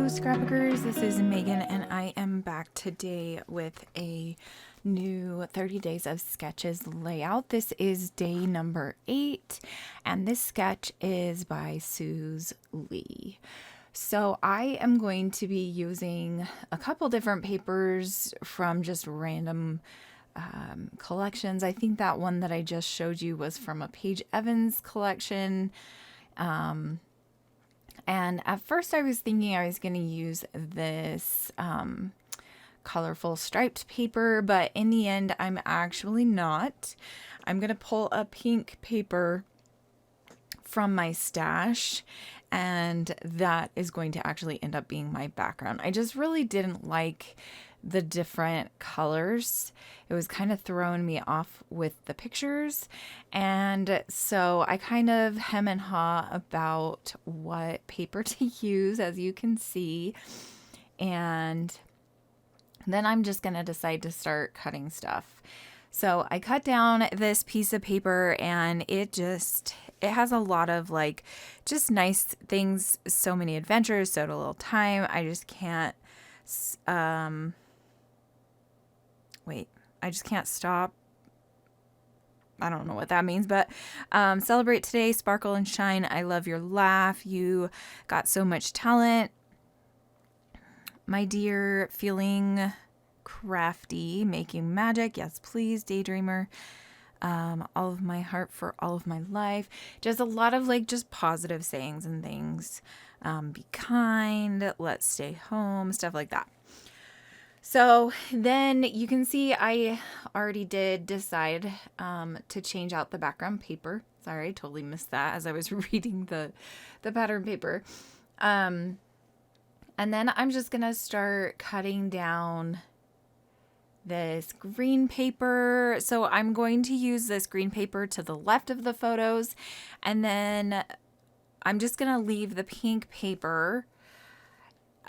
Scrapbookers, this is Megan and I am back today with a new 30 Days of Sketches layout. This is day number 8 and this sketch is by Suze Lee. So I am going to be using a couple different papers from just random collections. I think that one that I just showed you was from a Paige Evans collection. And at first I was thinking I was going to use this colorful striped paper, but in the end I'm actually not. I'm going to pull a pink paper from my stash, and that is going to actually end up being my background. I just really didn't like the different colors. It was kind of throwing me off with the pictures, and so I kind of hem and haw about what paper to use, as you can see, and then I'm just gonna decide to start cutting stuff. So I cut down this piece of paper and it has a lot of like just nice things, so many adventures, so little time. I just can't I just can't stop. I don't know what that means, but celebrate today, sparkle and shine. I love your laugh. You got so much talent. My dear, feeling crafty, making magic. Yes, please, daydreamer. All of my heart for all of my life. Just a lot of like just positive sayings and things. Be kind. Let's stay home. Stuff like that. So then you can see I already did decide to change out the background paper. Sorry, I totally missed that as I was reading the pattern paper. And then I'm just going to start cutting down this green paper. So I'm going to use this green paper to the left of the photos. And then I'm just going to leave the pink paper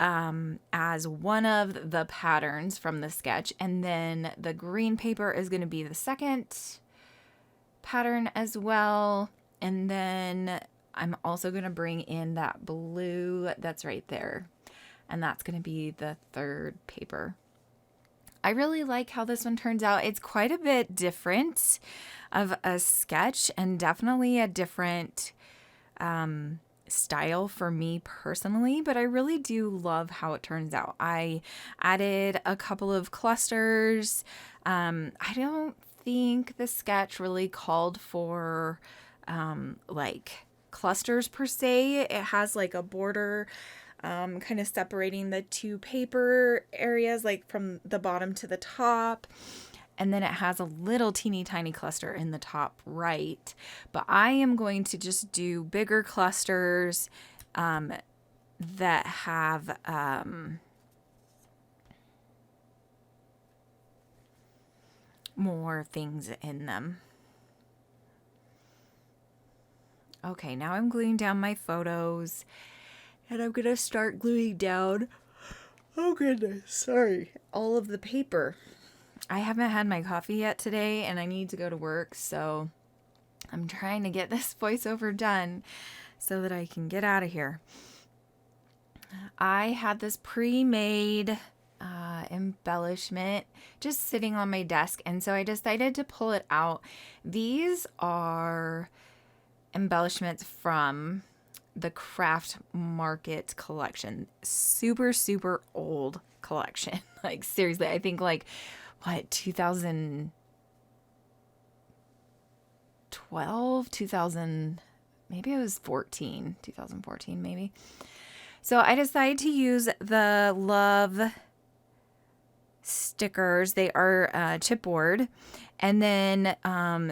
as one of the patterns from the sketch, and then the green paper is going to be the second pattern as well, and then I'm also going to bring in that blue that's right there, and that's going to be the third paper. I really like how this one turns out. It's quite a bit different of a sketch and definitely a different style for me personally, but I really do love how it turns out. I added a couple of clusters. I don't think the sketch really called for like clusters per se. It has like a border kind of separating the two paper areas, like from the bottom to the top. And then it has a little teeny tiny cluster in the top right. But I am going to just do bigger clusters that have more things in them. Okay, now I'm gluing down my photos. And I'm going to start gluing down, oh goodness, sorry, all of the paper. I haven't had my coffee yet today and I need to go to work, so I'm trying to get this voiceover done so that I can get out of here. I had this pre-made embellishment just sitting on my desk, and so I decided to pull it out. These are embellishments from the Craft Market collection. Super, super old collection. Like seriously, I think like 2012, 2000, maybe it was 2014 maybe. So I decided to use the Love stickers. They are chipboard. And then,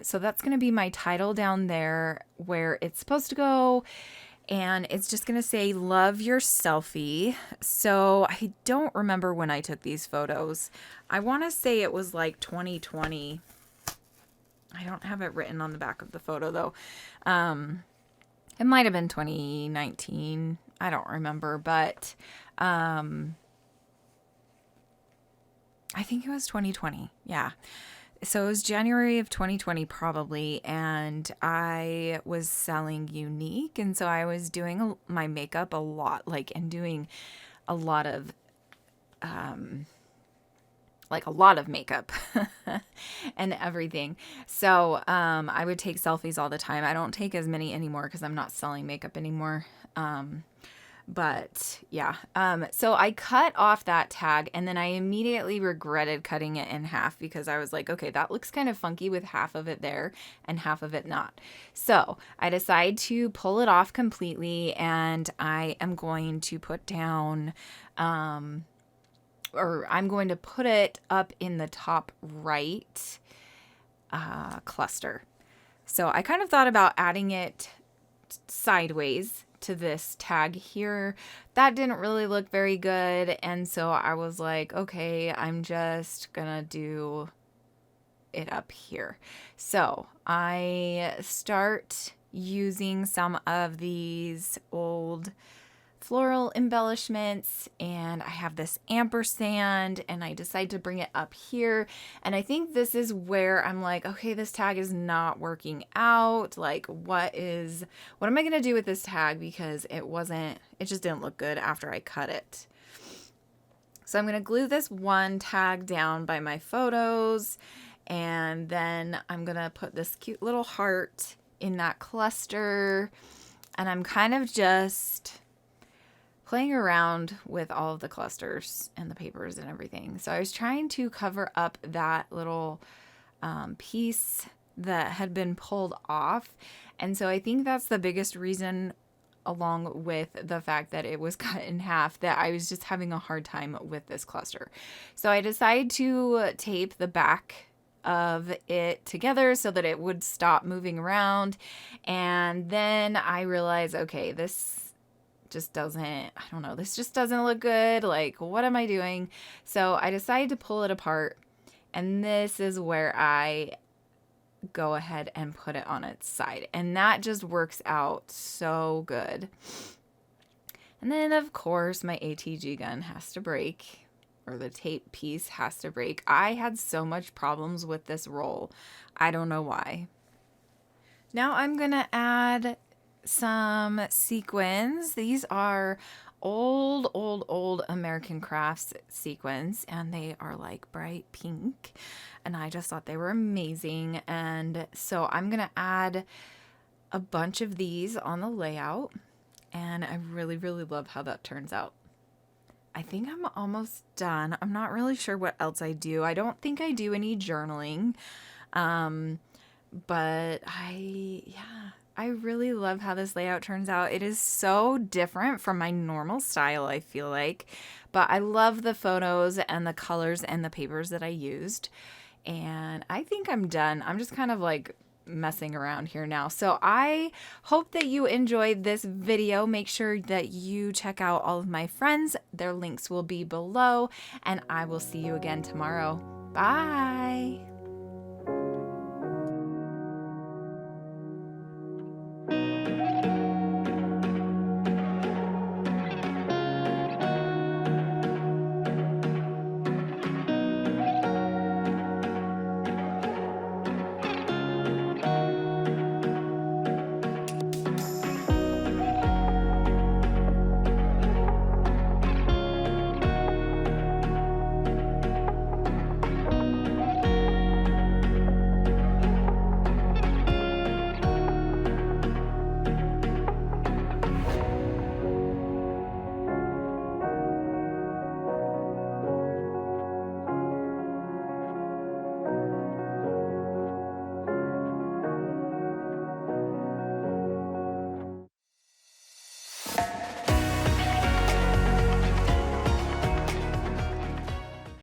so that's going to be my title down there where it's supposed to go. And it's just going to say, love your selfie. So I don't remember when I took these photos. I want to say it was like 2020. I don't have it written on the back of the photo though. It might have been 2019. I don't remember, but I think it was 2020. Yeah. So it was January of 2020 probably, and I was selling Unique, and so I was doing my makeup a lot, like, and doing a lot of, like a lot of makeup and everything. So I would take selfies all the time. I don't take as many anymore because I'm not selling makeup anymore. But yeah, so I cut off that tag and then I immediately regretted cutting it in half because I was like, okay, that looks kind of funky with half of it there and half of it not. So I decided to pull it off completely, and I am going to put down, or I'm going to put it up in the top right cluster. So I kind of thought about adding it sideways to this tag here. That didn't really look very good, and so I was like, okay, I'm just gonna do it up here. So I start using some of these old floral embellishments, and I have this ampersand, and I decide to bring it up here. And I think this is where I'm like, okay, this tag is not working out. Like, what am I gonna do with this tag? Because it just didn't look good after I cut it. So I'm gonna glue this one tag down by my photos, and then I'm gonna put this cute little heart in that cluster, and I'm kind of just playing around with all of the clusters and the papers and everything. So I was trying to cover up that little piece that had been pulled off. And so I think that's the biggest reason, along with the fact that it was cut in half, that I was just having a hard time with this cluster. So I decided to tape the back of it together so that it would stop moving around. And then I realized, okay, this just doesn't look good. Like, what am I doing? So I decided to pull it apart, and this is where I go ahead and put it on its side, and that just works out so good. And then of course my ATG gun has to break, or the tape piece has to break. I had so much problems with this roll. I don't know why. Now I'm gonna add some sequins. These are old American Crafts sequins, and they are like bright pink, and I just thought they were amazing. And so I'm gonna add a bunch of these on the layout, and I really love how that turns out. I think I'm almost done. I'm not really sure what else I do. I don't think I do any journaling, but I really love how this layout turns out. It is so different from my normal style, I feel like, but I love the photos and the colors and the papers that I used, and I think I'm done. I'm just kind of like messing around here now. So I hope that you enjoyed this video. Make sure that you check out all of my friends. Their links will be below, and I will see you again tomorrow. Bye.